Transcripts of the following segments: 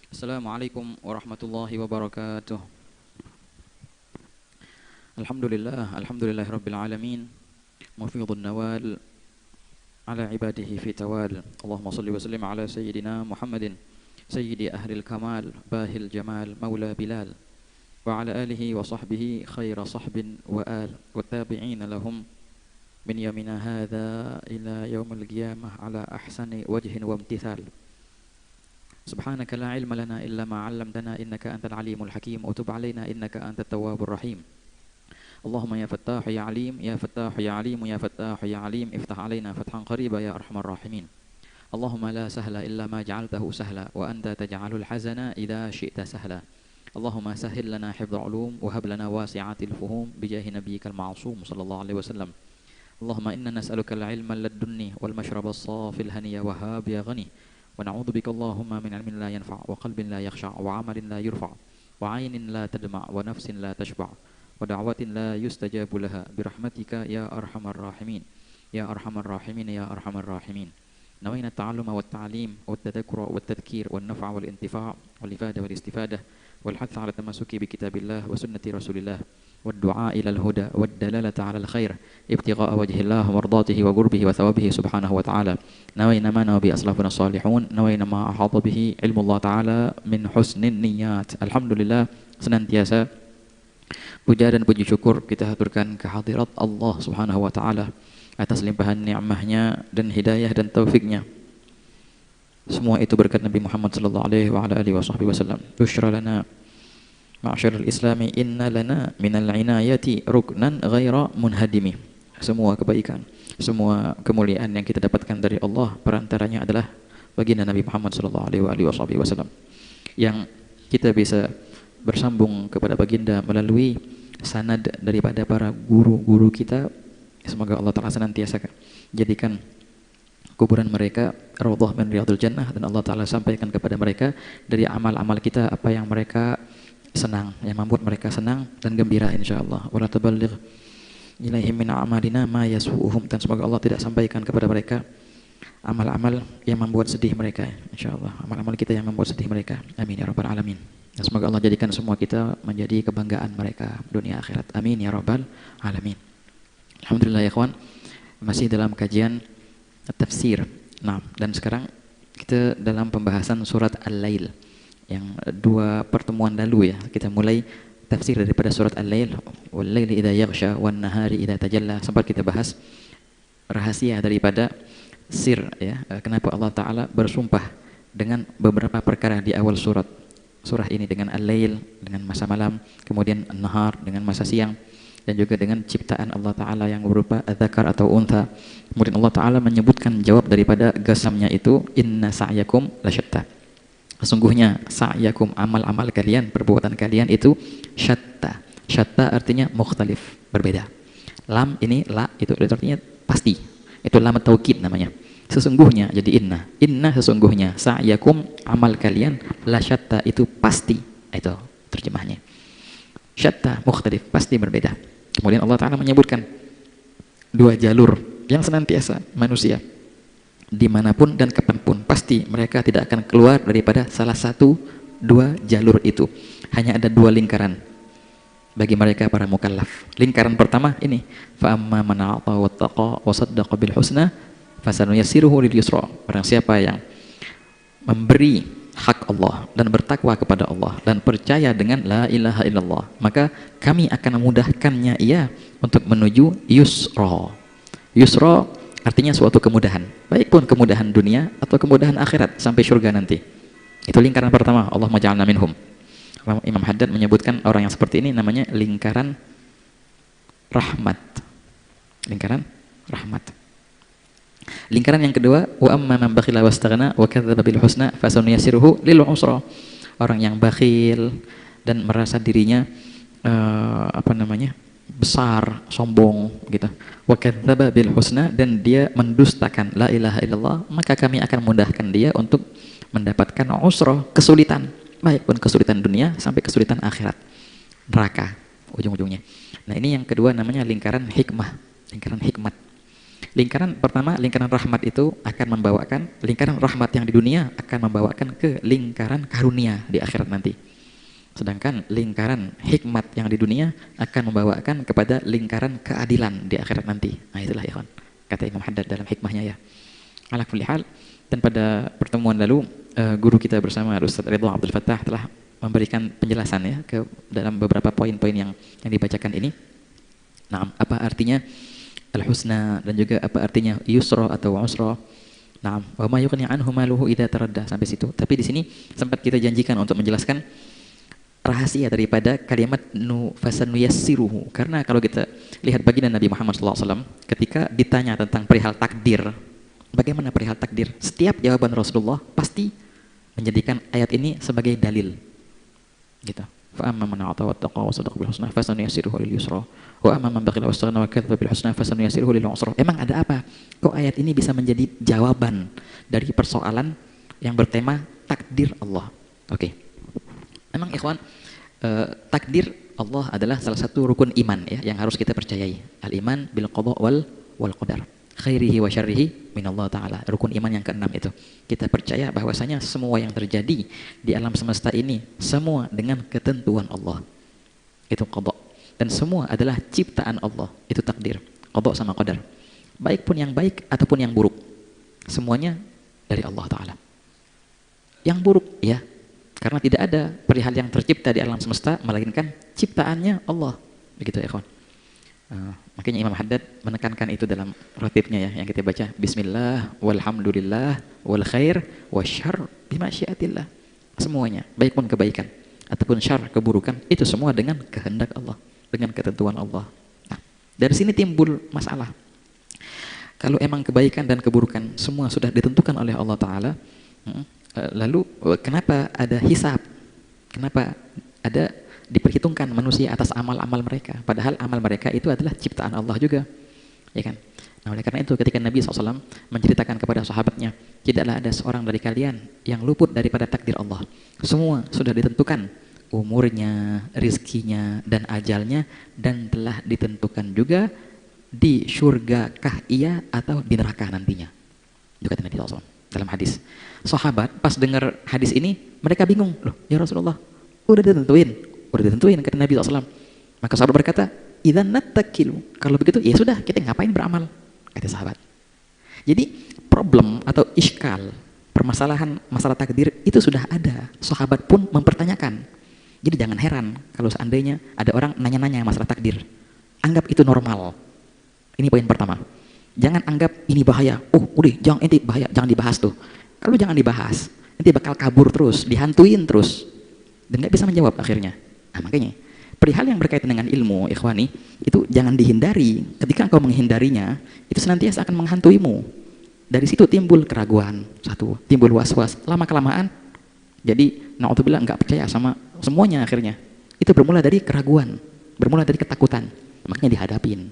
Assalamualaikum warahmatullahi wabarakatuh. Alhamdulillahi rabbil alamin. Mufidhun nawal ala ibadihi fi tawal. Allahumma salli wa sallim ala sayyidina Muhammadin sayyidi ahlil kamal bahil jamal maula Bilal wa ala alihi wa sahbihi khaira sahbin wa al wa tabi'ina lahum min yamina hadha ila yaumil qiyamah ala ahsani wajhin wa imtithal. سبحانك لا علم لنا إلا ما علمتنا إنك أنت العليم الحكيم وتب علينا إنك أنت التواب الرحيم اللهم يا فتاح يا عليم يا فتاح يا عليم يا فتاح يا عليم افتح علينا فتحا قريبا يا أرحم الراحمين اللهم لا سهل إلا ما جعلته سهلا وأنت تجعل الحزن إذا شئت سهلا اللهم سهل لنا حفظ علوم وهب لنا واسعات الفهوم بجاه نبيك المعصوم صلى الله عليه وسلم اللهم إنا نسألك العلم اللدني والمشرب الصافي الهني وهاب يا غني ونعوذ بك اللهم من علم لا ينفع وقلب لا يخشع وعمل لا يرفع وعين لا تدمع ونفس لا تشبع ودعوة لا يستجاب لها برحمتك يا أرحم الراحمين يا أرحم الراحمين يا أرحم الراحمين نوينا التعلم والتعليم والتذكر والتذكير والنفع والانتفاع والإفادة والاستفادة والحث على التمسك بكتاب الله وسنة رسول الله والدعاء إلى الهدى والدلالة على الخير ابتغاء وجه الله ومرضاته وقربه وثوابه سبحانه وتعالى نوينا ما نوى بأسلافنا الصالحون نوينا ما أحاط به علم الله تعالى من حسن النيات الحمد لله senantiasa puja dan puji syukur kita haturkan kehadirat Allah Subhanahu wa taala atas limpahan nikmahnya dan hidayah dan taufiknya. Semua itu berkat Nabi Muhammad sallallahu alaihi wa ala alihi wasallam. Busyra lana ma'syaral islami inna lana minal inayati ruknan ghaira munhadimi. Semua kebaikan, semua kemuliaan yang kita dapatkan dari Allah perantaranya adalah baginda Nabi Muhammad sallallahu alaihi wa alihi wasallam. Yang kita bisa bersambung kepada baginda melalui sanad daripada para guru-guru kita. Semoga Allah Ta'ala senantiasa jadikan kuburan mereka raudhah min riyadhil jannah dan Allah Ta'ala sampaikan kepada mereka dari amal-amal kita apa yang mereka senang, yang membuat mereka senang dan gembira insyaallah. Wala taballigh ilaihim min a'malina ma yasu'uhum, dan semoga Allah tidak sampaikan kepada mereka amal-amal yang membuat sedih mereka insyaallah. Amal-amal kita yang membuat sedih mereka. Amin ya rabbal alamin. Dan semoga Allah jadikan semua kita menjadi kebanggaan mereka dunia akhirat. Amin ya rabbal alamin. Alhamdulillah ya kawan, masih dalam kajian tafsir. Nah, dan sekarang kita dalam pembahasan surat Al-Lail. Yang dua pertemuan lalu ya, kita mulai tafsir daripada surat Al-Lail, wal laili idza yaghsha wan nahari idza tajalla. Sempat kita bahas rahasia daripada sir ya, kenapa Allah Taala bersumpah dengan beberapa perkara di awal surah ini, dengan Al-Lail dengan masa malam, kemudian An-Nahar dengan masa siang, dan juga dengan ciptaan Allah Ta'ala yang berupa dzakar atau untha. Kemudian Allah Ta'ala menyebutkan jawab daripada gasamnya itu, inna sa'yakum lasyatta. Sesungguhnya sa'yakum, amal-amal kalian, perbuatan kalian itu syatta. Syatta artinya mukhtalif, berbeda. Lam ini la itu artinya pasti. Itu lam taukid namanya. Sesungguhnya, jadi inna sesungguhnya, sa'yakum amal kalian lasyatta itu pasti. Itu terjemahnya. Syatta mukhtalif, pasti berbeda. Kemudian Allah Ta'ala menyebutkan dua jalur yang senantiasa manusia dimanapun dan kapanpun pasti mereka tidak akan keluar daripada salah satu dua jalur itu. Hanya ada dua lingkaran bagi mereka para mukallaf. Lingkaran pertama ini, fa'amma man a'ta wattaqa wa saddaqa bil husna fasanuyassiruhu lil yusra. Barang siapa yang memberi hak Allah dan bertakwa kepada Allah dan percaya dengan la ilaha illallah, maka kami akan memudahkannya ia untuk menuju yusra. Yusra artinya suatu kemudahan, baik pun kemudahan dunia atau kemudahan akhirat sampai surga nanti. Itu lingkaran pertama, Allah maj'alna minhum. Imam Haddad menyebutkan orang yang seperti ini namanya lingkaran rahmat. Lingkaran rahmat. Lingkaran yang kedua, wa amma man bakhila wastaghna wa kadzdzaba bil husna fasanuyassiruhu lil usra. Orang yang bakhil dan merasa dirinya besar, sombong gitu. Wa kadzdzaba bil husna, dan dia mendustakan la ilaha illallah, maka kami akan mudahkan dia untuk mendapatkan usra, kesulitan, baik pun kesulitan dunia sampai kesulitan akhirat. Neraka ujung-ujungnya. Nah, ini yang kedua namanya lingkaran hikmah, lingkaran hikmat. Lingkaran pertama, lingkaran rahmat itu akan membawakan, lingkaran rahmat yang di dunia akan membawakan ke lingkaran karunia di akhirat nanti. Sedangkan lingkaran hikmat yang di dunia akan membawakan kepada lingkaran keadilan di akhirat nanti. Nah itulah ikhwan, kata Imam Haddad dalam hikmahnya ya. Ala kulli hal, dan pada pertemuan lalu guru kita bersama Ustaz Ridwan Abdul Fattah telah memberikan penjelasan ya ke dalam beberapa poin-poin yang dibacakan ini. Nah, apa artinya al-husna dan juga apa artinya yusra atau usra. Nah, wa ma yughni anhu maluhu idza taradda, sampai situ. Tapi di sini sempat kita janjikan untuk menjelaskan rahasia daripada kalimat fasanuyassiruhu. Karena kalau kita lihat baginda Nabi Muhammad SAW ketika ditanya tentang perihal takdir, bagaimana perihal takdir, setiap jawaban Rasulullah pasti menjadikan ayat ini sebagai dalil. Gitu. Fa amma man a'ta wattaqa wa sadaqa bil husna fasanuyassiruhu lil yusra wa amma man bakhila wastaghna wa kadzdzaba bil husna fasanuyassiruhu lil usra. Emang ada apa? Kok ayat ini bisa menjadi jawaban dari persoalan yang bertema takdir Allah? Oke. Emang ikhwan, takdir Allah adalah salah satu rukun iman ya yang harus kita percayai. Al-iman bil qada wal qadar. Khairihi wa syarrihi minallah ta'ala. Rukun iman yang keenam itu. Kita percaya bahwasanya semua yang terjadi di alam semesta ini semua dengan ketentuan Allah. Itu qada. Dan semua adalah ciptaan Allah. Itu takdir. Qada sama qadar. Baik pun yang baik ataupun yang buruk. Semuanya dari Allah Ta'ala. Yang buruk ya, karena tidak ada perihal yang tercipta di alam semesta melainkan ciptaannya Allah. Begitu ya kawan. Makanya Imam Haddad menekankan itu dalam ratibnya ya, yang kita baca bismillah walhamdulillah wal khair wasyarr bimasyiatillah. Semuanya, baik pun kebaikan ataupun syarr keburukan, itu semua dengan kehendak Allah, dengan ketentuan Allah. Nah, dari sini timbul masalah. Kalau emang kebaikan dan keburukan semua sudah ditentukan oleh Allah Ta'ala, lalu kenapa ada hisab? Kenapa ada diperhitungkan manusia atas amal-amal mereka? Padahal amal mereka itu adalah ciptaan Allah juga, ya kan? Nah, oleh karena itu ketika Nabi SAW menceritakan kepada sahabatnya, tidaklah ada seorang dari kalian yang luput daripada takdir Allah. Semua sudah ditentukan, umurnya, rizkinya, dan ajalnya, dan telah ditentukan juga di syurgakah ia atau di neraka nantinya. Itu kata Nabi SAW dalam hadis. Sahabat pas dengar hadis ini, mereka bingung, loh ya Rasulullah, udah ditentuin kata Nabi SAW. Maka sahabat berkata, idzan nattakilu, kalau begitu ya sudah, kita ngapain beramal, kata sahabat. Jadi problem atau iskal, permasalahan masalah takdir itu sudah ada. Sahabat pun mempertanyakan. Jadi jangan heran kalau seandainya ada orang nanya-nanya masalah takdir. Anggap itu normal. Ini poin pertama. Jangan anggap ini bahaya. Oh udah, jangan, ini bahaya, jangan dibahas tuh. Kalau jangan dibahas, nanti bakal kabur terus, dihantuin terus, dan nggak bisa menjawab akhirnya. Nah, makanya perihal yang berkaitan dengan ilmu, ikhwani, itu jangan dihindari. Ketika engkau menghindarinya, itu senantiasa akan menghantuimu. Dari situ timbul keraguan, satu, timbul was-was. Lama-kelamaan, jadi na'udzubillah nggak percaya sama semuanya akhirnya. Itu bermula dari keraguan, bermula dari ketakutan. Makanya dihadapin.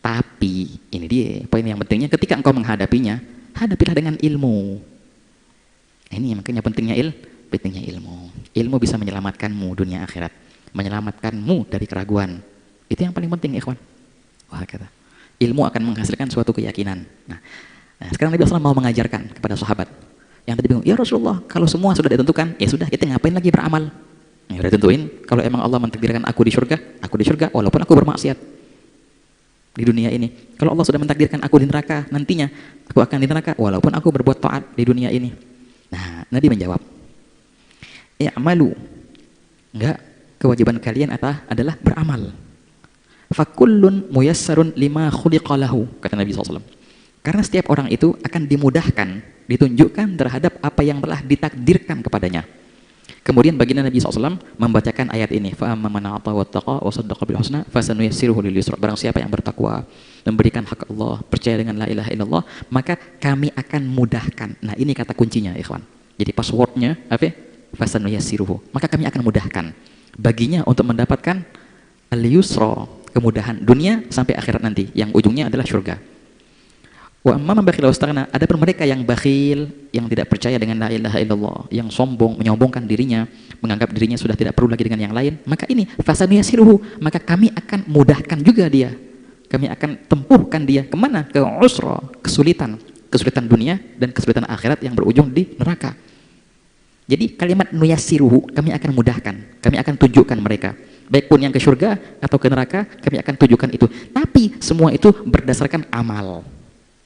Tapi ini dia poin yang pentingnya, ketika engkau menghadapinya, hadapilah dengan ilmu. Ini makanya pentingnya ilmu. Ilmu bisa menyelamatkanmu dunia akhirat, menyelamatkanmu dari keraguan. Itu yang paling penting, ikhwan. Wah, kata. Ilmu akan menghasilkan suatu keyakinan. Nah, sekarang Nabi SAW mau mengajarkan kepada sahabat yang tadi bingung, ya Rasulullah, kalau semua sudah ditentukan, ya sudah, kita ngapain lagi beramal? Ya udah tentuin, kalau emang Allah mentakdirkan aku di surga walaupun aku bermaksiat di dunia ini. Kalau Allah sudah mentakdirkan aku di neraka, nantinya aku akan di neraka walaupun aku berbuat taat di dunia ini. Nah, Nabi menjawab, i'malu, enggak, kewajiban kalian adalah beramal. Fakullun muyassarun lima khuliqalahu, kata Nabi SAW. Karena setiap orang itu akan dimudahkan, ditunjukkan terhadap apa yang telah ditakdirkan kepadanya. Kemudian baginda Nabi SAW membacakan ayat ini, fa'amma man a'ta wattaqa wa saddaqa bil husna fasanuyassiruhu lil yusra. Barang siapa yang bertakwa, memberikan hak Allah, percaya dengan la ilaha illallah, maka kami akan mudahkan. Nah, ini kata kuncinya, ikhwan. Jadi passwordnya apa? Fasanuyassiruhu. Maka kami akan mudahkan baginya untuk mendapatkan al-yusra, kemudahan dunia sampai akhirat nanti, yang ujungnya adalah surga. Wa amma man bakhila wastaghna, adapun mereka yang bakhil, yang tidak percaya dengan la ilaha illallah, yang sombong, menyombongkan dirinya, menganggap dirinya sudah tidak perlu lagi dengan yang lain, maka ini fasanuyassiruhu, maka kami akan mudahkan juga dia Kami akan tempuhkan dia kemana? Ke usra, kesulitan dunia dan kesulitan akhirat yang berujung di neraka. Jadi kalimat nuyassiruhu, kami akan mudahkan, kami akan tunjukkan mereka, baik pun yang ke surga atau ke neraka, kami akan tunjukkan itu. Tapi semua itu berdasarkan amal.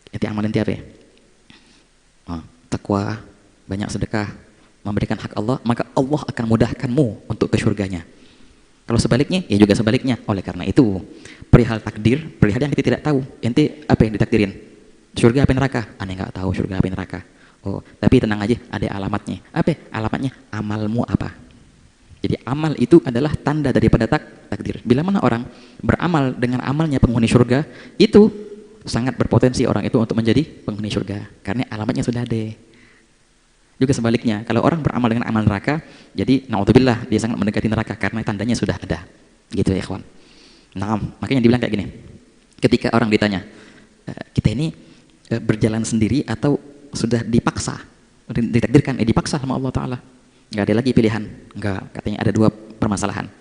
Itu amal inti apa ya? Takwa, banyak sedekah, memberikan hak Allah, maka Allah akan mudahkanmu untuk ke surganya. Kalau sebaliknya, ya juga sebaliknya. Oleh karena itu, perihal takdir, perihal yang kita tidak tahu. Ente apa yang ditakdirin? Surga apa neraka? Aneh nggak tahu surga apa neraka. Oh, tapi tenang aja, ada alamatnya. Apa? Alamatnya amalmu apa? Jadi amal itu adalah tanda daripada takdir. Bila mana orang beramal dengan amalnya penghuni surga, itu sangat berpotensi orang itu untuk menjadi penghuni surga. Karena alamatnya sudah ada. Juga sebaliknya, kalau orang beramal dengan amal neraka, jadi naudzubillah dia sangat mendekati neraka karena tandanya sudah ada. Gitu ya ikhwan. Nah, makanya dibilang kayak gini. Ketika orang ditanya, kita ini berjalan sendiri atau sudah dipaksa, ditakdirkan, dipaksa sama Allah Ta'ala, nggak ada lagi pilihan, nggak, katanya ada dua permasalahan.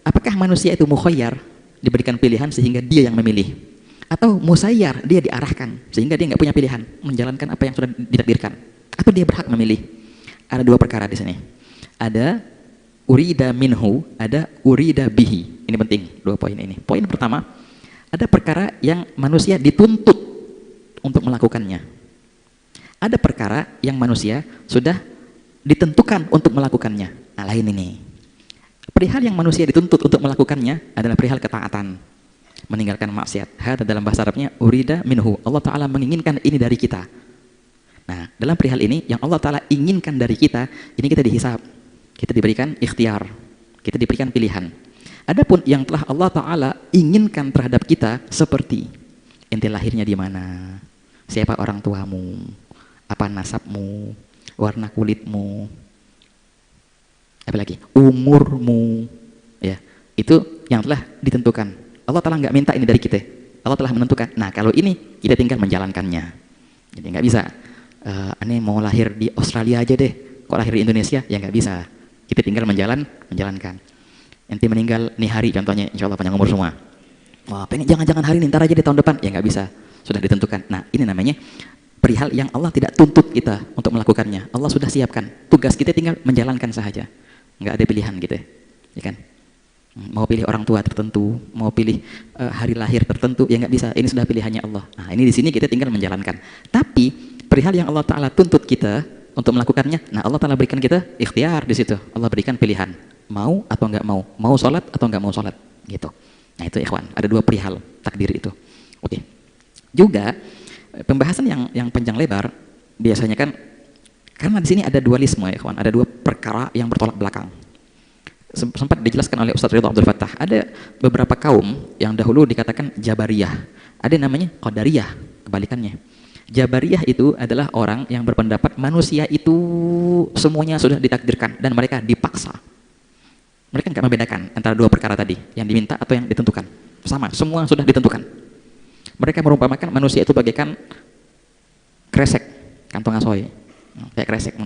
Apakah manusia itu mukhayyar, diberikan pilihan sehingga dia yang memilih, atau musayyar, dia diarahkan sehingga dia nggak punya pilihan, menjalankan apa yang sudah ditakdirkan, atau dia berhak memilih? Ada dua perkara di sini, ada urida minhu, ada urida bihi. Ini penting, dua poin ini. Poin pertama, ada perkara yang manusia dituntut untuk melakukannya. Ada perkara yang manusia sudah ditentukan untuk melakukannya. Nah, lain ini. Perihal yang manusia dituntut untuk melakukannya adalah perihal ketaatan, meninggalkan maksiat. Hada dalam bahasa Arabnya urida minhu. Allah Ta'ala menginginkan ini dari kita. Nah, dalam perihal ini yang Allah Ta'ala inginkan dari kita, ini kita dihisab. Kita diberikan ikhtiar. Kita diberikan pilihan. Adapun yang telah Allah Ta'ala inginkan terhadap kita seperti ente lahirnya di mana, siapa orang tuamu, apa nasabmu, warna kulitmu, apalagi umurmu, ya, itu yang telah ditentukan. Allah Ta'ala nggak minta ini dari kita, Allah telah menentukan. Nah, kalau ini kita tinggal menjalankannya. Jadi nggak bisa, aneh mau lahir di Australia aja deh, kok lahir di Indonesia? Ya nggak bisa. Kita tinggal menjalankan. Ente meninggal nih hari contohnya, insya Allah panjang umur semua. Wah, pengen jangan hari ini, ntar aja di tahun depan. Ya nggak bisa, sudah ditentukan. Nah, ini namanya perihal yang Allah tidak tuntut kita untuk melakukannya. Allah sudah siapkan. Tugas kita tinggal menjalankan saja. Nggak ada pilihan gitu ya kan? Mau pilih orang tua tertentu, mau pilih hari lahir tertentu, ya nggak bisa. Ini sudah pilihannya Allah. Nah, ini di sini kita tinggal menjalankan. Tapi perihal yang Allah Ta'ala tuntut kita untuk melakukannya, nah Allah Ta'ala berikan kita ikhtiar di situ. Allah berikan pilihan, mau atau nggak mau sholat atau nggak mau sholat, gitu. Nah itu ikhwan, ada dua perihal takdir itu. Oke. Juga pembahasan yang panjang lebar biasanya kan karena di sini ada dualisme ya ikhwan, ada dua perkara yang bertolak belakang. Sempat dijelaskan oleh Ustaz Ridho Abdul Fattah, ada beberapa kaum yang dahulu dikatakan Jabariyah, ada namanya Qadariyah, kebalikannya. Jabariyah itu adalah orang yang berpendapat manusia itu semuanya sudah ditakdirkan dan mereka dipaksa. Mereka nggak membedakan antara dua perkara tadi, yang diminta atau yang ditentukan. Sama, semua sudah ditentukan. Mereka merumpamakan manusia itu bagaikan kresek, kantong asoy, kayak kresek.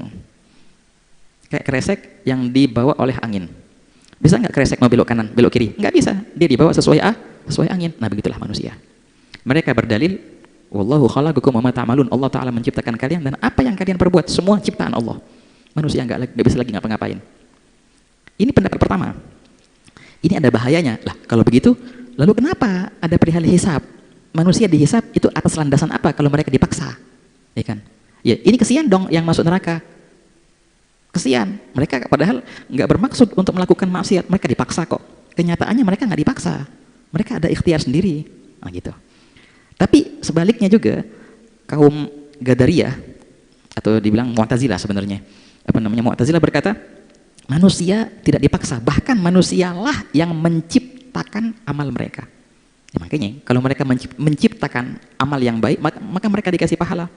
Kayak kresek yang dibawa oleh angin. Bisa nggak kresek mau belok kanan, belok kiri? Nggak bisa, dia dibawa sesuai angin. Nah begitulah manusia. Mereka berdalil, wallahu khalaqakum wa ma ta'malun. Allah Ta'ala menciptakan kalian dan apa yang kalian perbuat semua ciptaan Allah. Manusia nggak bisa lagi ngapa-ngapain. Ini pendapat pertama. Ini ada bahayanya. Lah, kalau begitu, lalu kenapa ada perihal hisab? Manusia dihisab itu atas landasan apa kalau mereka dipaksa? Ya kan? Ya, ini kesian dong yang masuk neraka. Kesian. Mereka padahal nggak bermaksud untuk melakukan maksiat, mereka dipaksa kok. Kenyataannya mereka nggak dipaksa. Mereka ada ikhtiar sendiri. Nah, gitu. Tapi sebaliknya juga kaum Qadariyah atau dibilang Mu'tazilah sebenarnya. Apa namanya? Mu'tazilah berkata, manusia tidak dipaksa, bahkan manusialah yang menciptakan amal mereka. Ya, makanya kalau mereka menciptakan amal yang baik, maka mereka dikasih pahala.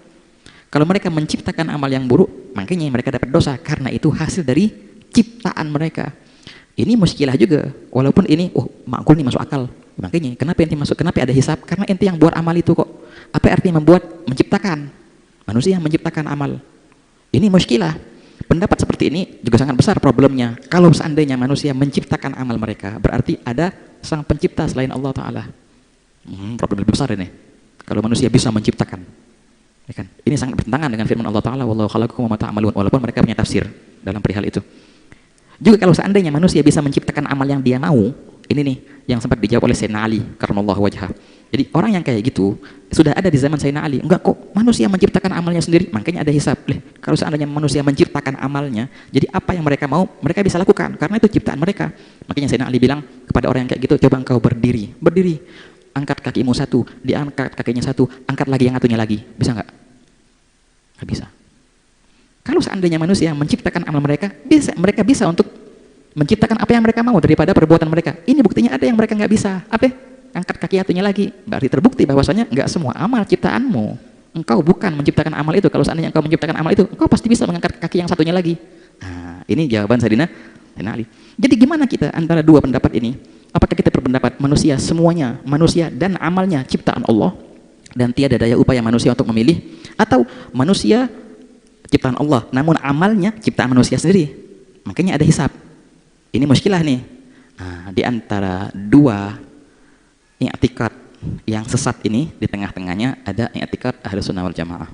Kalau mereka menciptakan amal yang buruk, makanya mereka dapat dosa karena itu hasil dari ciptaan mereka. Ini muskilah juga, walaupun ini makul nih, masuk akal. Makanya kenapa ente masuk? Kenapa ada hisab? Karena ente yang buat amal itu kok. Apa artinya menciptakan? Manusia yang menciptakan amal. Ini muskilah. Pendapat seperti ini juga sangat besar problemnya. Kalau seandainya manusia menciptakan amal mereka, berarti ada sang pencipta selain Allah Ta'ala. Problem lebih besar ini. Kalau manusia bisa menciptakan, ya kan? Ini sangat bertentangan dengan firman Allah Ta'ala, wallahu khalaqakum wa ma ta'malun, walaupun mereka punya tafsir dalam perihal itu. Juga kalau seandainya manusia bisa menciptakan amal yang dia mau, ini nih yang sempat dijawab oleh Sayyidina Ali karramallahu wajhah. Jadi orang yang kayak gitu sudah ada di zaman Sayyidina Ali. Enggak kok, manusia menciptakan amalnya sendiri, makanya ada hisab. Kalau seandainya manusia menciptakan amalnya, jadi apa yang mereka mau, mereka bisa lakukan karena itu ciptaan mereka. Makanya Sayyidina Ali bilang kepada orang yang kayak gitu, coba engkau berdiri, angkat kakimu satu, diangkat kakinya satu, angkat lagi yang satunya lagi. Bisa nggak? Nggak bisa. Kalau seandainya manusia menciptakan amal mereka mereka bisa untuk menciptakan apa yang mereka mau daripada perbuatan mereka. Ini buktinya ada yang mereka nggak bisa. Apa? Angkat kaki satunya lagi. Berarti terbukti bahwasanya nggak semua amal ciptaanmu. Engkau bukan menciptakan amal itu. Kalau seandainya engkau menciptakan amal itu, engkau pasti bisa mengangkat kaki yang satunya lagi. Nah, ini jawaban Sayyidina Ali. Jadi gimana kita antara dua pendapat ini? Apakah kita berpendapat manusia semuanya, manusia dan amalnya ciptaan Allah dan tiada daya upaya manusia untuk memilih, atau manusia ciptaan Allah namun amalnya ciptaan manusia sendiri? Makanya ada hisab. Ini muskilah nih. Nah, di antara dua i'tikad yang sesat ini, di tengah-tengahnya ada i'tikad Ahlus Sunnah wal Jamaah.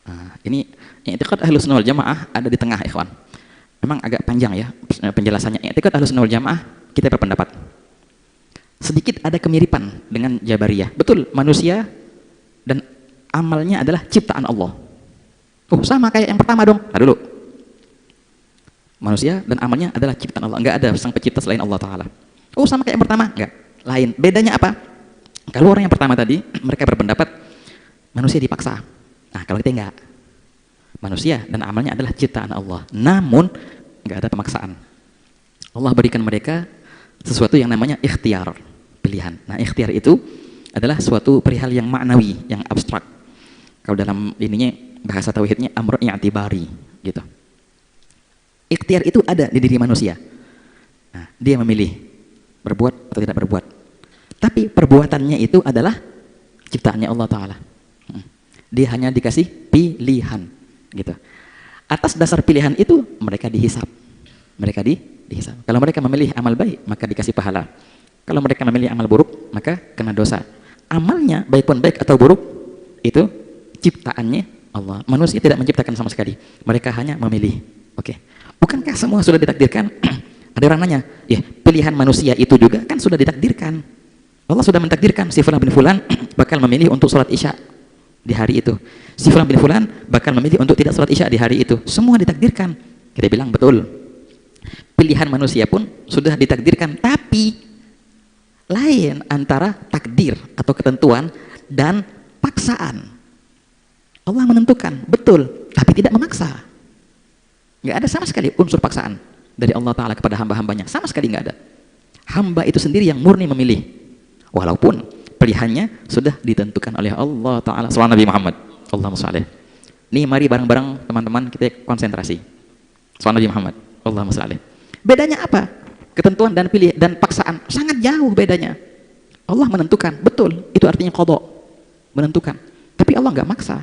Nah, ini i'tikad Ahlus Sunnah wal Jamaah ada di tengah, ikhwan. Memang agak panjang ya penjelasannya. I'tikad Ahlus Sunnah wal Jamaah, kita berpendapat sedikit ada kemiripan dengan Jabariyah. Betul, manusia dan amalnya adalah ciptaan Allah. Oh, sama kayak yang pertama dong. Nah, dulu. Manusia dan amalnya adalah ciptaan Allah. Enggak ada sang pencipta selain Allah Ta'ala. Oh, sama kayak yang pertama? Enggak. Lain. Bedanya apa? Kalau orang yang pertama tadi, mereka berpendapat manusia dipaksa. Nah, kalau kita enggak. Manusia dan amalnya adalah ciptaan Allah. Namun, enggak ada pemaksaan. Allah berikan mereka sesuatu yang namanya ikhtiar, pilihan. Nah, ikhtiar itu adalah suatu perihal yang maknawi, yang abstrak. Kalau dalam ininya bahasa tauhidnya amr i'tibari gitu. Ikhtiar itu ada di diri manusia. Nah, dia memilih berbuat atau tidak berbuat. Tapi perbuatannya itu adalah ciptaannya Allah Ta'ala. Dia hanya dikasih pilihan gitu. Atas dasar pilihan itu mereka dihisab. Mereka dihisab. Kalau mereka memilih amal baik, maka dikasih pahala. Kalau mereka memilih amal buruk, maka kena dosa. Amalnya baik pun baik atau buruk, itu ciptaannya Allah. Manusia tidak menciptakan sama sekali. Mereka hanya memilih. Oke. Bukankah semua sudah ditakdirkan? Ada orang nanya, ya pilihan manusia itu juga kan sudah ditakdirkan. Allah sudah mentakdirkan si Fulan bin Fulan bakal memilih untuk sholat isya di hari itu. Si Fulan bin Fulan bakal memilih untuk tidak sholat isya di hari itu. Semua ditakdirkan. Kita bilang betul. Pilihan manusia pun sudah ditakdirkan, tapi lain antara takdir atau ketentuan dan paksaan. Allah menentukan, betul, tapi tidak memaksa. Nggak ada sama sekali unsur paksaan dari Allah Ta'ala kepada hamba-hambanya. Sama sekali nggak ada. Hamba itu sendiri yang murni memilih. Walaupun pilihannya sudah ditentukan oleh Allah Ta'ala. Sallallahu Nabi Muhammad. Allahumma sholli. Nih mari bareng-bareng teman-teman kita konsentrasi. Sallallahu Nabi Muhammad. Allahumma sholli. Bedanya apa? Ketentuan dan pilih dan paksaan sangat jauh bedanya. Allah menentukan, betul. Itu artinya qadha. Menentukan. Tapi Allah nggak maksa.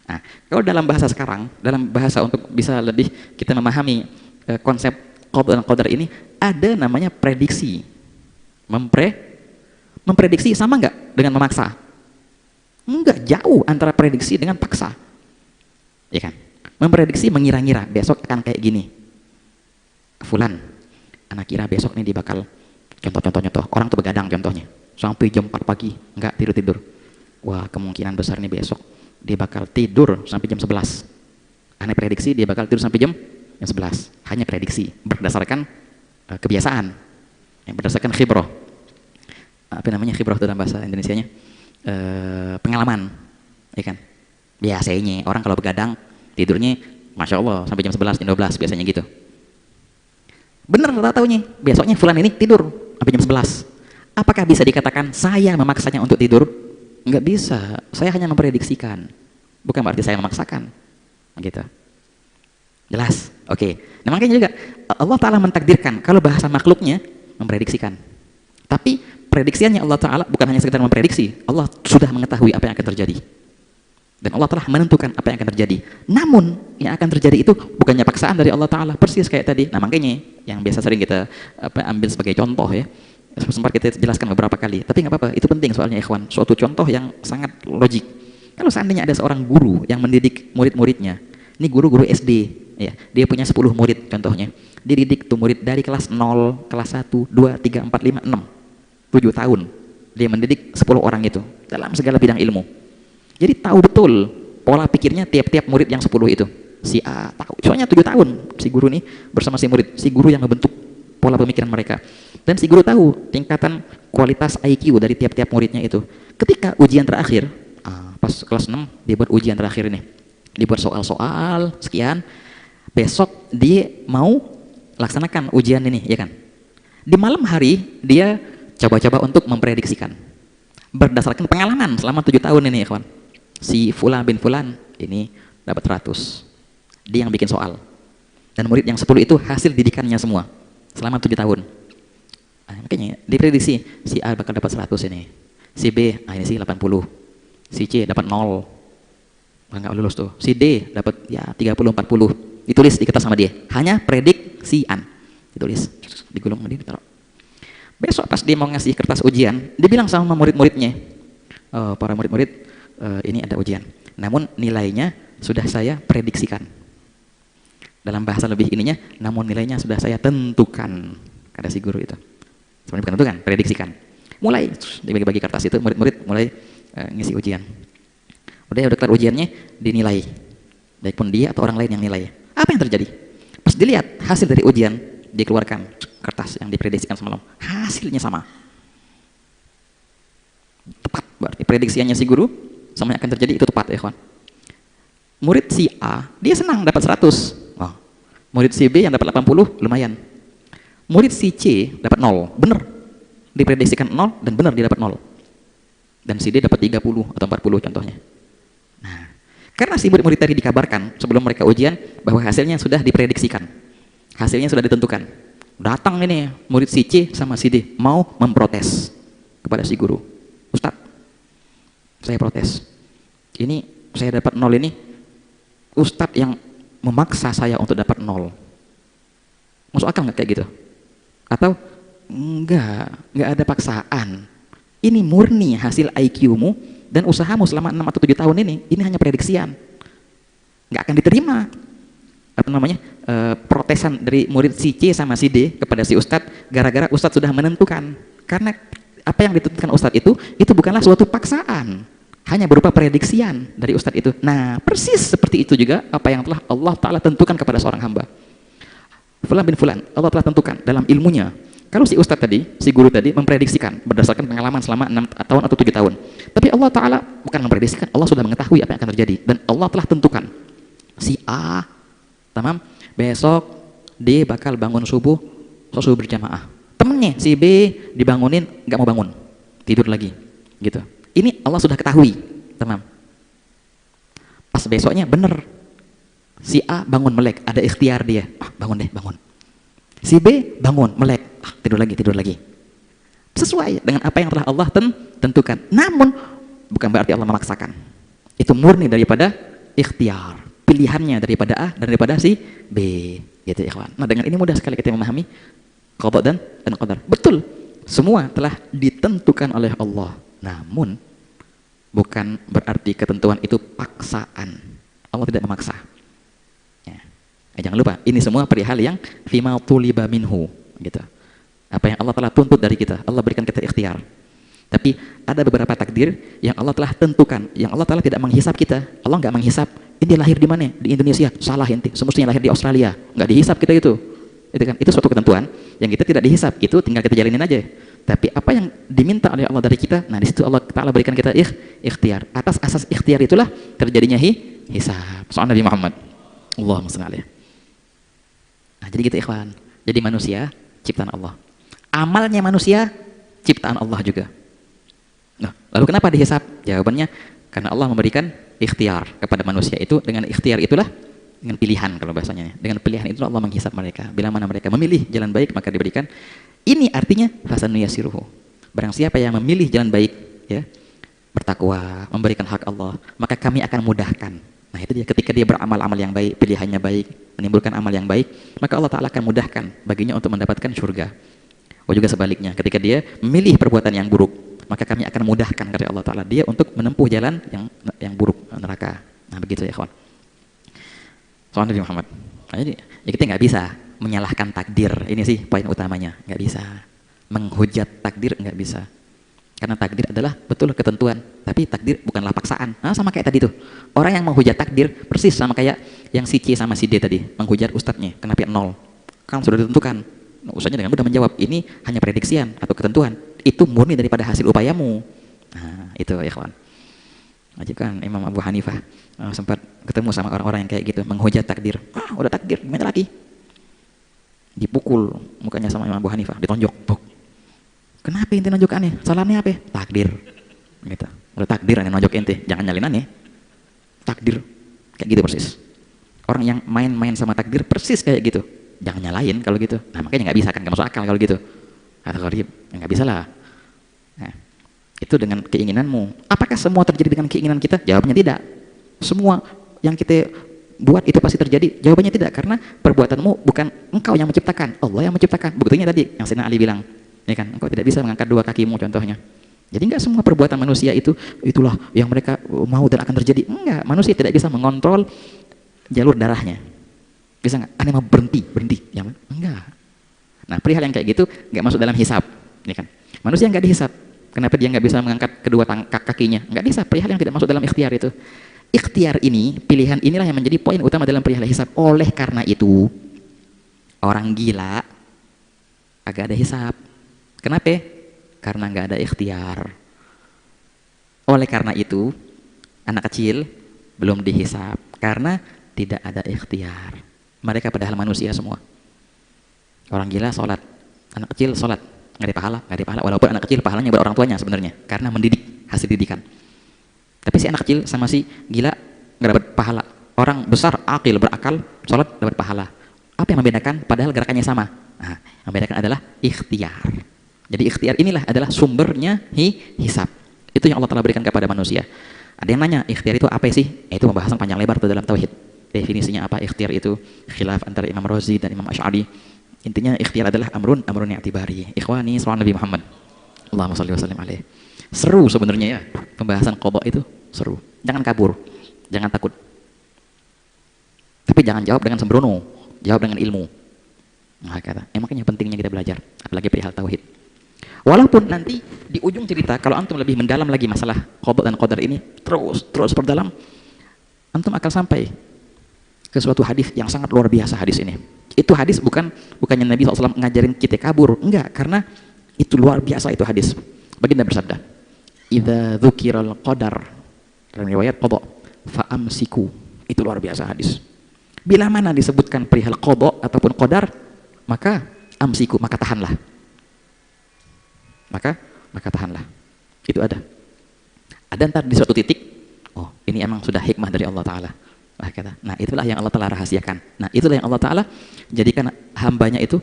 Nah, kalau dalam bahasa sekarang, dalam bahasa untuk bisa lebih kita memahami konsep qadha dan qadar ini, ada namanya prediksi. Memprediksi sama nggak dengan memaksa? Enggak, jauh antara prediksi dengan paksa. Ya kan? Memprediksi mengira-ngira besok akan kayak gini. Fulan, anak kira besok nih dia bakal contoh. Orang tuh begadang contohnya. Sampai jam 4 pagi enggak tidur-tidur. Wah, kemungkinan besar nih besok dia bakal tidur sampai jam 11. Aneh prediksi dia bakal tidur sampai jam 11. Hanya prediksi berdasarkan kebiasaan. Yang berdasarkan khibrah. Apa namanya khibrah dalam bahasa Indonesianya? Pengalaman. Ya kan? Biasanya orang kalau begadang tidurnya Masya Allah sampai jam 11, jam 12 biasanya gitu. Bener taunya, besoknya fulan ini tidur sampai jam 11. Apakah bisa dikatakan saya memaksanya untuk tidur? Enggak bisa, saya hanya memprediksikan. Bukan berarti saya memaksakan. Gitu. Jelas? Oke. Nah makanya juga Allah Ta'ala mentakdirkan, kalau bahasa makhluknya memprediksikan. Tapi prediksiannya Allah Ta'ala bukan hanya sekedar memprediksi, Allah sudah mengetahui apa yang akan terjadi. Dan Allah telah menentukan apa yang akan terjadi. Namun yang akan terjadi itu bukannya paksaan dari Allah Ta'ala, persis kayak tadi. Nah makanya yang biasa sering kita ambil sebagai contoh ya, sempat kita jelaskan beberapa kali, tapi nggak apa-apa, itu penting soalnya ikhwan, suatu contoh yang sangat logik. Kalau seandainya ada seorang guru yang mendidik murid-muridnya, ini guru-guru SD, ya, dia punya 10 murid contohnya, dia didik tuh murid dari kelas 0, kelas 1, 2, 3, 4, 5, 6, 7 tahun, dia mendidik 10 orang itu, dalam segala bidang ilmu. Jadi tahu betul pola pikirnya tiap-tiap murid yang 10 itu. Si A tahu, soalnya 7 tahun si guru nih bersama si murid, si guru yang membentuk pola pemikiran mereka. Dan si guru tahu tingkatan kualitas IQ dari tiap-tiap muridnya itu. Ketika ujian terakhir, pas kelas 6 dia buat ujian terakhir ini, dibuat soal-soal sekian, besok dia mau laksanakan ujian ini, ya kan? Di malam hari dia coba-coba untuk memprediksikan berdasarkan pengalaman selama 7 tahun ini, ya kawan. Si Fulan bin Fulan ini dapat 100, dia yang bikin soal, dan murid yang 10 itu hasil didikannya semua selama 7 tahun. Makanya diprediksi si A bakal dapat 100 ini, si B ini sih 80, si C dapat 0, nggak lulus tuh, si D dapat ya 30 40, ditulis di kertas sama dia, hanya prediksian, ditulis digulung sama dia, ditaruh. Besok pas dia mau ngasih kertas ujian, dia bilang sama murid-muridnya, para murid-murid, ini ada ujian, namun nilainya sudah saya prediksikan. Dalam bahasa lebih ininya, namun nilainya sudah saya tentukan, kata si guru itu. Sebenarnya bukan tentukan, prediksikan. Mulai dibagi-bagi kertas itu, murid-murid mulai ngisi ujian. Udah kelar ujiannya, dinilai. Baik pun dia atau orang lain yang nilai. Apa yang terjadi? Pas dilihat hasil dari ujian, dikeluarkan kertas yang diprediksikan semalam, hasilnya sama. Tepat, berarti prediksiannya si guru sama yang akan terjadi itu tepat, ya kawan. Murid si A, dia senang dapat 100. Murid si B yang dapat 80, lumayan. Murid si C dapat 0, bener. Diprediksikan 0 dan benar dia dapat 0. Dan si D dapat 30 atau 40 contohnya. Nah, karena si murid-murid tadi dikabarkan sebelum mereka ujian bahwa hasilnya sudah diprediksikan. Hasilnya sudah ditentukan. Datang ini murid si C sama si D mau memprotes kepada si guru. Ustadz, saya protes. Ini saya dapat 0 ini, Ustadz yang memaksa saya untuk dapat 0. Masuk akal nggak kayak gitu? Atau enggak ada paksaan. Ini murni hasil IQ-mu dan usahamu selama 6 atau 7 tahun ini hanya prediksian. Nggak akan diterima protesan dari murid si C sama si D kepada si Ustadz, gara-gara Ustadz sudah menentukan. Karena apa yang ditentukan Ustadz itu bukanlah suatu paksaan, hanya berupa prediksian dari Ustadz itu. Nah, persis seperti itu juga apa yang telah Allah Ta'ala tentukan kepada seorang hamba. Fulan bin Fulan, Allah telah tentukan dalam ilmunya. Kalau si Ustadz tadi, si guru tadi memprediksikan berdasarkan pengalaman selama 6 tahun atau 7 tahun. Tapi Allah Ta'ala bukan memprediksikan, Allah sudah mengetahui apa yang akan terjadi. Dan Allah telah tentukan. Si A, tamam, besok dia bakal bangun subuh berjamaah. Temennya, si B dibangunin, nggak mau bangun. Tidur lagi. Gitu. Ini Allah sudah ketahui. Tamam. Pas besoknya bener. Si A bangun melek, ada ikhtiar dia. Bangun deh, bangun. Si B bangun melek, tidur lagi. Sesuai dengan apa yang telah Allah tentukan. Namun bukan berarti Allah memaksakan. Itu murni daripada ikhtiar, pilihannya daripada A dan daripada si B, gitu ya kawan. Nah, dengan ini mudah sekali kita memahami qada dan qadar. Betul, semua telah ditentukan oleh Allah. Namun bukan berarti ketentuan itu paksaan. Allah tidak memaksa. Jangan lupa, ini semua perihal yang fima tuliba minhu, gitu. Apa yang Allah telah tuntut dari kita, Allah berikan kita ikhtiar. Tapi ada beberapa takdir yang Allah telah tentukan, yang Allah telah tidak menghisap kita. Allah nggak menghisap, ini lahir di mana? Di Indonesia, salah inti. Semestinya lahir di Australia, nggak dihisap kita itu kan? Itu suatu ketentuan yang kita tidak dihisap, itu tinggal kita jalinin aja. Tapi apa yang diminta oleh Allah dari kita, nah di situ Allah Ta'ala berikan kita ikhtiar. Atas asas ikhtiar itulah terjadinya hisab. Soal Nabi Muhammad, Allahumma shalli alaihi. Nah, jadi gitu ikhwan. Jadi manusia ciptaan Allah. Amalnya manusia ciptaan Allah juga. Nah, lalu kenapa dihisab? Jawabannya karena Allah memberikan ikhtiar kepada manusia itu. Dengan ikhtiar itulah, dengan pilihan kalau bahasanya. Dengan pilihan itu Allah menghisab mereka. Bila mana mereka memilih jalan baik maka diberikan. Ini artinya fasanu yasiruhu. Barang siapa yang memilih jalan baik, ya, bertakwa, memberikan hak Allah, maka kami akan mudahkan. Nah, itu dia, ketika dia beramal-amal yang baik, pilihannya baik, menimbulkan amal yang baik, maka Allah Ta'ala akan mudahkan baginya untuk mendapatkan surga. Oh juga sebaliknya, ketika dia memilih perbuatan yang buruk, maka kami akan mudahkan kata Allah Ta'ala dia untuk menempuh jalan yang buruk, neraka. Nah begitu ya kawan. Soal Nabi Muhammad. Nah, jadi ya kita nggak bisa menyalahkan takdir. Ini sih poin utamanya, nggak bisa menghujat takdir, nggak bisa. Karena takdir adalah betul ketentuan, tapi takdir bukanlah paksaan. Nah, sama kayak tadi tuh. Orang yang menghujat takdir persis sama kayak yang si C sama si D tadi menghujat ustadznya, kenapa 0? Kan sudah ditentukan. Nah, ustadznya dengan mudah menjawab, ini hanya prediksian atau ketentuan. Itu murni daripada hasil upayamu. Nah, itu ya kawan. Wajib kan Imam Abu Hanifah sempat ketemu sama orang-orang yang kayak gitu, menghujat takdir. Udah takdir, gimana lagi? Dipukul mukanya sama Imam Abu Hanifah, ditonjok. Buk. Kenapa ente nonjok aneh? Salahnya apa? Takdir. Gitu. Udah takdir aneh nonjok ente, jangan nyalin aneh. Takdir. Kayak gitu persis. Orang yang main-main sama takdir persis kayak gitu. Jangan nyalain kalau gitu. Nah, makanya nggak bisa kan, nggak masuk akal kalau gitu. Kata Gharib, nggak bisa lah. Nah, itu dengan keinginanmu. Apakah semua terjadi dengan keinginan kita? Jawabnya tidak. Semua yang kita buat itu pasti terjadi? Jawabannya tidak, karena perbuatanmu bukan engkau yang menciptakan, Allah yang menciptakan. Buktinya tadi yang Sayyidina Ali bilang, ya kan, engkau tidak bisa mengangkat dua kakimu contohnya. Jadi enggak semua perbuatan manusia itulah yang mereka mau dan akan terjadi. Enggak, manusia tidak bisa mengontrol jalur darahnya. Bisa nggak? Aneh mau berhenti, ya enggak. Nah, perihal yang kayak gitu nggak masuk dalam hisab, ya kan? Manusia nggak dihisab. Kenapa dia nggak bisa mengangkat kedua kakinya? Nggak bisa. Perihal yang tidak masuk dalam ikhtiar itu. Ikhtiar ini, pilihan inilah yang menjadi poin utama dalam perihal hisab. Oleh karena itu, orang gila agak ada hisab. Kenapa? Karena nggak ada ikhtiar. Oleh karena itu, anak kecil belum dihisab karena tidak ada ikhtiar. Mereka padahal manusia semua. Orang gila sholat, anak kecil sholat, nggak ada pahala, walaupun anak kecil pahalanya buat orang tuanya sebenarnya, karena mendidik, hasil didikan. Tapi si anak kecil sama si gila nggak dapat pahala. Orang besar, akil, berakal, sholat dapat pahala. Apa yang membedakan? Padahal gerakannya sama. Nah, yang membedakan adalah ikhtiar. Jadi ikhtiar inilah adalah sumbernya hisab. Itu yang Allah telah berikan kepada manusia. Ada yang nanya, ikhtiar itu apa sih? Itu pembahasan panjang lebar tuh dalam tauhid. Definisinya apa ikhtiar itu? Khilaf antara Imam Razi dan Imam Asy'ari. Intinya ikhtiar adalah amrun i'tibari. Ikhwani sallallahu Nabi Muhammad. Allahumma shalli wa sallim alaihi. Seru sebenarnya ya, pembahasan qada itu seru. Jangan kabur, jangan takut. Tapi jangan jawab dengan sembrono, jawab dengan ilmu. Nah, kata, makanya pentingnya kita belajar, apalagi perihal tauhid. Walaupun nanti di ujung cerita, kalau antum lebih mendalam lagi masalah qada dan qadar ini, terus perdalam, antum akan sampai ke suatu hadis yang sangat luar biasa. Hadis ini, itu hadis bukannya Nabi SAW ngajarin kita kabur, enggak, karena itu luar biasa. Itu hadis baginda bersabda, idza dzukiral qadar, dalam riwayat qada, fa amsiku. Itu luar biasa hadis. Bila mana disebutkan perihal qada ataupun qadar, maka amsiku, maka tahanlah. Maka tahanlah. Itu ada ntar di suatu titik, oh ini emang sudah hikmah dari Allah Ta'ala. Nah itulah yang Allah Ta'ala rahasiakan. Nah itulah yang Allah Ta'ala jadikan hambanya itu,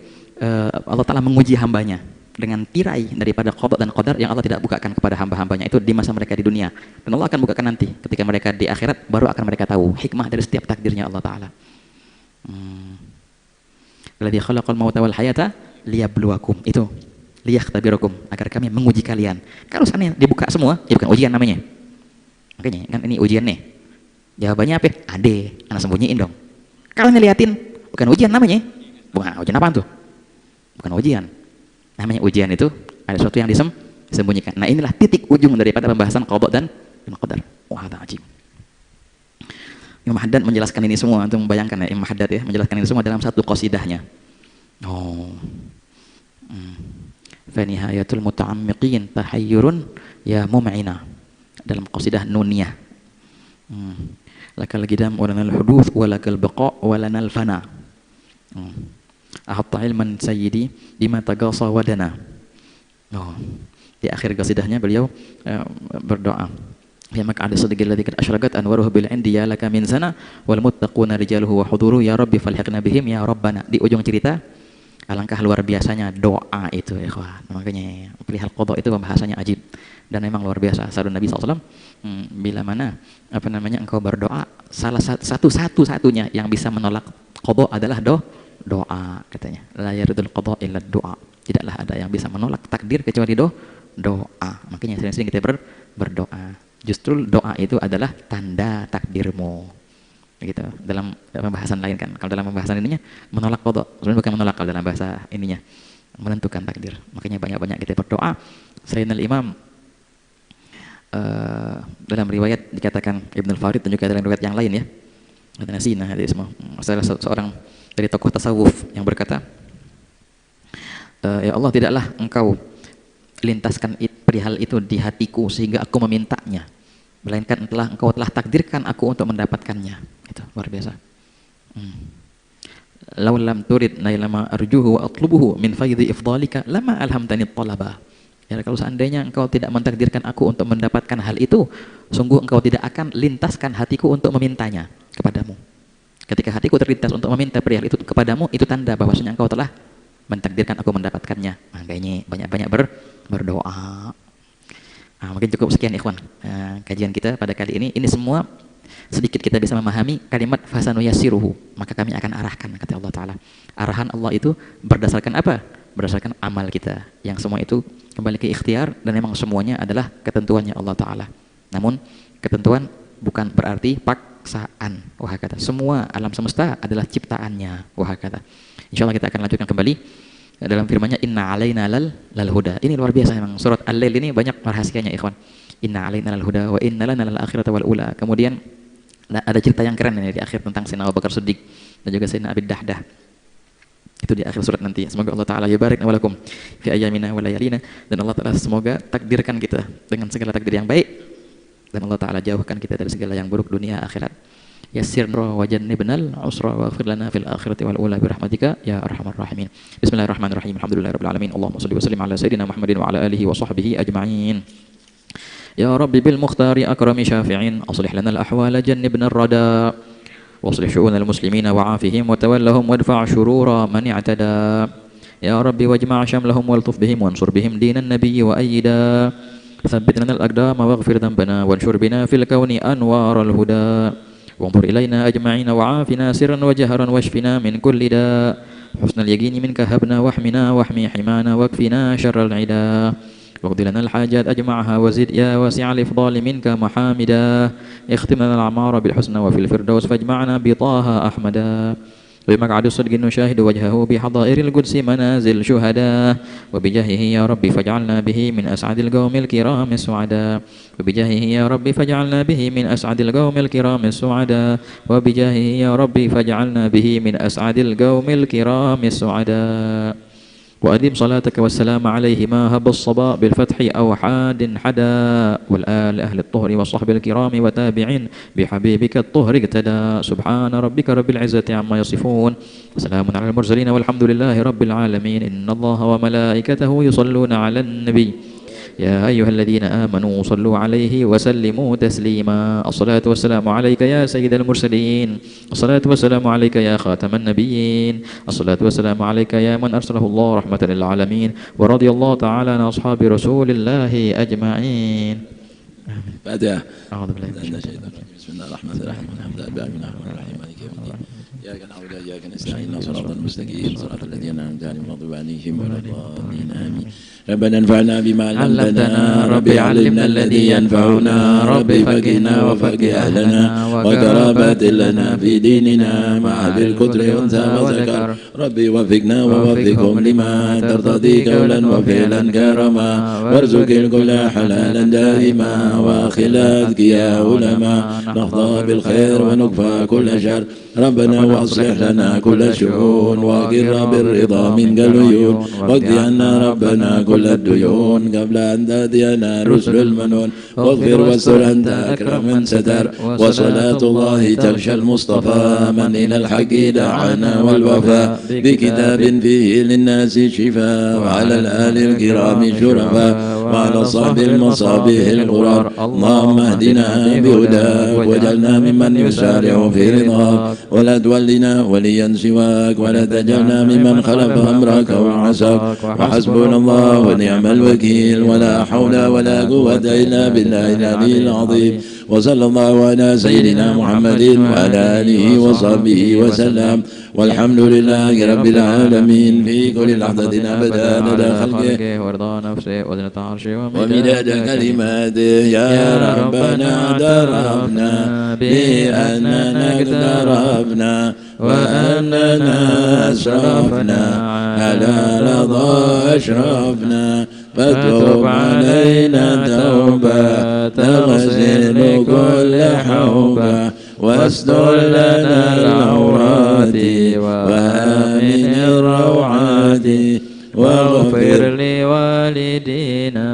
Allah Ta'ala menguji hambanya dengan tirai daripada qada dan qadar yang Allah tidak bukakan kepada hamba-hambanya itu di masa mereka di dunia. Dan Allah akan bukakan nanti ketika mereka di akhirat, baru akan mereka tahu hikmah dari setiap takdirnya Allah Ta'ala. Alladzi khalaqal mauta wal hayata liyabluwakum, itu liyaktabirakum, agar kami menguji kalian. Kalau seandainya dibuka semua, ya bukan ujian namanya. Makanya kan ini ujian nih. Jawabannya apa? Ade, anak sembunyiin dong. Kalau ngeliatin, bukan ujian namanya. Bukan ujian apaan tuh? Bukan ujian. Namanya ujian itu ada sesuatu yang disembunyikan. Nah inilah titik ujung daripada pembahasan qada dan qadar. Wah, ajib. Imam Haddad menjelaskan ini semua. Untuk membayangkan ya, Imam Haddad ya menjelaskan ini semua dalam satu qasidahnya. Fanihayatul muta'ammiqin tahayyurun ya mum'ina, dalam qasidah nuniyah. Lakal gidam walanal huduth walakal baqa walanal fana. Ahatta ilman sayyidi bima tagasa wadana. Di akhir qasidahnya beliau berdoa, ya maq'ada sidqil ladzi qad asyraqat anwaruhu bil indi ya laka min sana wal muttaquna rijaluhu wa huduru ya rabbi falhiqna bihim ya rabbana. Di ujung cerita, alangkah luar biasanya doa itu ya kawan. Makanya perihal qada itu pembahasannya ajib dan memang luar biasa. Sabda Nabi SAW, bila mana engkau berdoa, salah satu-satunya yang bisa menolak qada adalah doa katanya. La yaridul qada illa doa. Tidaklah ada yang bisa menolak takdir kecuali doa. Makanya sering-sering kita berdoa. Justru doa itu adalah tanda takdirmu. Gitu. Dalam pembahasan lain kan. Kalau dalam pembahasan ininya menolak qada. Sebenarnya bukan menolak kalau dalam bahasa ininya. Menentukan takdir. Makanya banyak-banyak kita berdoa. Sayyidina Imam dalam riwayat dikatakan Ibnu Farid dan juga dalam riwayat yang lain ya. Katanya Sina hadis semua. Salah seorang dari tokoh tasawuf yang berkata, ya Allah, tidaklah engkau lintaskan perihal itu di hatiku sehingga aku memintanya, melainkan engkau telah takdirkan aku untuk mendapatkannya. Itu luar biasa. Law lam turid naila ma arjuhu wa atlubuhu min faidhi ifdalika lama alhamtani talaba. Ya, kalau seandainya engkau tidak mentakdirkan aku untuk mendapatkan hal itu, sungguh engkau tidak akan lintaskan hatiku untuk memintanya kepadamu. Ketika hatiku terlintas untuk meminta perihal itu kepadamu, itu tanda bahwasanya engkau telah mentakdirkan aku mendapatkannya. Makanya banyak-banyak berdoa. Mungkin cukup sekian ikhwan kajian kita pada kali ini. Ini semua sedikit kita bisa memahami kalimat fasanuyassiruhu, maka kami akan arahkan, kata Allah Ta'ala. Arahan Allah itu berdasarkan apa? Berdasarkan amal kita, yang semua itu kembali ke ikhtiar, dan memang semuanya adalah ketentuannya Allah Ta'ala. Namun ketentuan bukan berarti paksaan. Wah kata, semua alam semesta adalah ciptaannya. Wah kata. InsyaAllah kita akan lanjutkan kembali dalam firman-Nya, inna alaina lal huda. Ini luar biasa memang, surat Al-Lail ini banyak rahasianya ikhwan. Inna alaina lal huda wa inna lana lal akhirata wal ula. Kemudian ada cerita yang keren ini di akhir tentang Sayyidina Abu Bakar Siddiq dan juga Sayyidina Abi Dahdah. Itu di akhir surat nanti. Semoga Allah Ta'ala yubarik wa lakum fi ayyamina wa layalina, dan Allah Ta'ala semoga takdirkan kita dengan segala takdir yang baik, dan Allah Ta'ala jauhkan kita dari segala yang buruk dunia akhirat. Yassir wa jannibnal usra wa ighfir lana fil akhirati wal ula bi rahmatika ya arhamar rahimin. Bismillahirrahmanirrahim. Alhamdulillahirabbil alamin. Allahumma shalli wa sallim ala sayidina Muhammadin wa ala alihi wa sahbihi ajma'in. Ya Rabbi bil mukhtari akrami syafi'in aslih lana al ahwala jannibna ar-rada واصلح شؤون المسلمين وعافهم وتولهم وادفع شرور من اعتدى يا ربي واجمع شملهم والطف بهم وانصر بهم دين النبي وأيدا ثبت لنا الأقدام واغفر ذنبنا وانشر بنا في الكون أنوار الهدى وانظر إلينا أجمعين وعافنا سرا وجهرا واشفنا من كل داء حسن اليقين منك هبنا واحمنا واحمي حمانا واكفنا شر العدا واقض لنا الحاجات أجمعها وزد يا واسع الإفضال منك محامدا اختم لنا الأعمار بالحسنى وفي الفردوس فاجمعنا بطه أحمدا بمقعد الصدق نشاهد وجهه بحضائر القدس منازل شهداء وبجاهه يا ربي فاجعلنا به من أسعد القوم الكرام السعداء وبجاهه يا ربي فاجعلنا به من أسعد القوم الكرام السعداء وبجاهه يا ربي فاجعلنا به من أسعد القوم الكرام السعداء وأدم صلاتك والسلام عليه ما هب الصباء بالفتح أو حاد حدا والآل أهل الطهر والصحب الكرام وتابعين بحبيبك الطهر اقتدى سبحان ربك رب العزة عما يصفون وسلام على المرسلين والحمد لله رب العالمين إن الله وملائكته يصلون على النبي يا أيها الذين آمنوا صلوا عليه وسلموا تسليما الصلاة والسلام عليك يا سيد المرسلين الصلاة والسلام عليك يا خاتم النبيين الصلاة والسلام عليك يا من أرسله الله رحمة للعالمين ورضي الله تعالى عن أصحاب رسول الله أجمعين. فاتحة. أعوذ بالله من الشيطان الرجيم. بسم الله الرحمن الرحيم الحمد لله رب العالمين مالك يوم الدين إياك نعبد وإياك نستعين صراط المستقيم صراط الذين أنعمت عليهم غير المغضوب عليهم ولا الضالين آمين. ربنا انفعنا بما علمتنا ربي علمنا الذي ينفعنا ربي فقهنا وفقه أهلنا وقرابات لنا في ديننا مع بالقدر أنثى وذكر ربي وفقنا ووفقهم لما ترتضي قولا وفعلا كرما وارزق الكل حلالا دائما وخلاذك يا علماء نحظى بالخير ونكفى كل شر ربنا واصلح لنا كل الشؤون وقر بالرضا منك العيون واقض عنا ربنا كل الديون قبل أن تأتينا رسل المنون واغفر واستر أنت أكرم من ستر وصلاة الله تغشى المصطفى من إلى الحق دعانا والوفاء بكتاب فيه للناس شفاء وعلى الآل الكرام شرفاء وعلى صحب المصابيح الغرار اللهم اهدنا بهداك واجعلنا ممن يسارع في رضاك ولا تولنا وليا سواك ولا تجعلنا ممن خلف أمرك وعصاك وحسبنا الله ونعم الوكيل ولا حول ولا قوة إلا بالله العلي العظيم وصلى الله على سيدنا محمد وعلى آله وصحبه وسلم والحمد لله رب العالمين في كل لحظة أبدا لدى خلقه ورضا نفسه وزنة عرشه ومداد كلماته يا ربنا اعترفنا بأننا اقتربنا وأننا أسرفنا على رضا أشرفنا فتوب علينا توبة تغسل كل حوبة واستر لنا العورات وآمن الروعات واغفر لوالدينا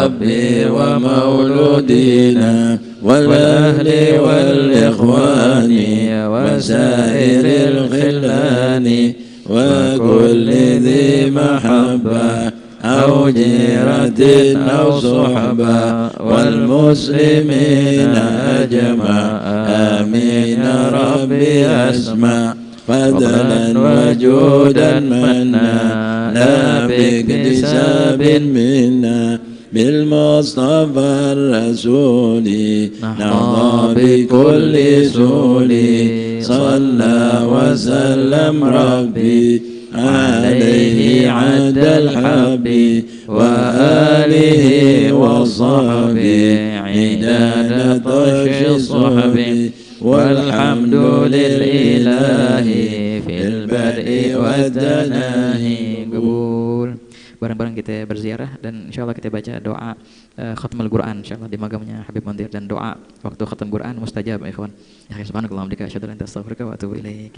ربي ومولودينا والأهل والإخوان وسائر الخلان وكل ذي محبة أو جيرة أو صحبة والمسلمين أجمع آمين ربي أسمع فضلا وجودا منا لا باكتساب منا بالمصطفى الرسول نحظى بكل سول صلى وسلم ربي عليه عد الحب وآله وصحبه عداد طش الصحب والحمد لله في البدء والتناهي. Kabul. Bareng-bareng kita berziarah dan insyaallah kita baca doa khatmul Quran insyaallah di magamnya Habib Mundir, dan doa waktu khatam Quran mustajab ya ikhwan. Ya subhanakallahumma wa bihamdika asyhadu an la ilaha illa anta astaghfiruka wa atubu ilaik.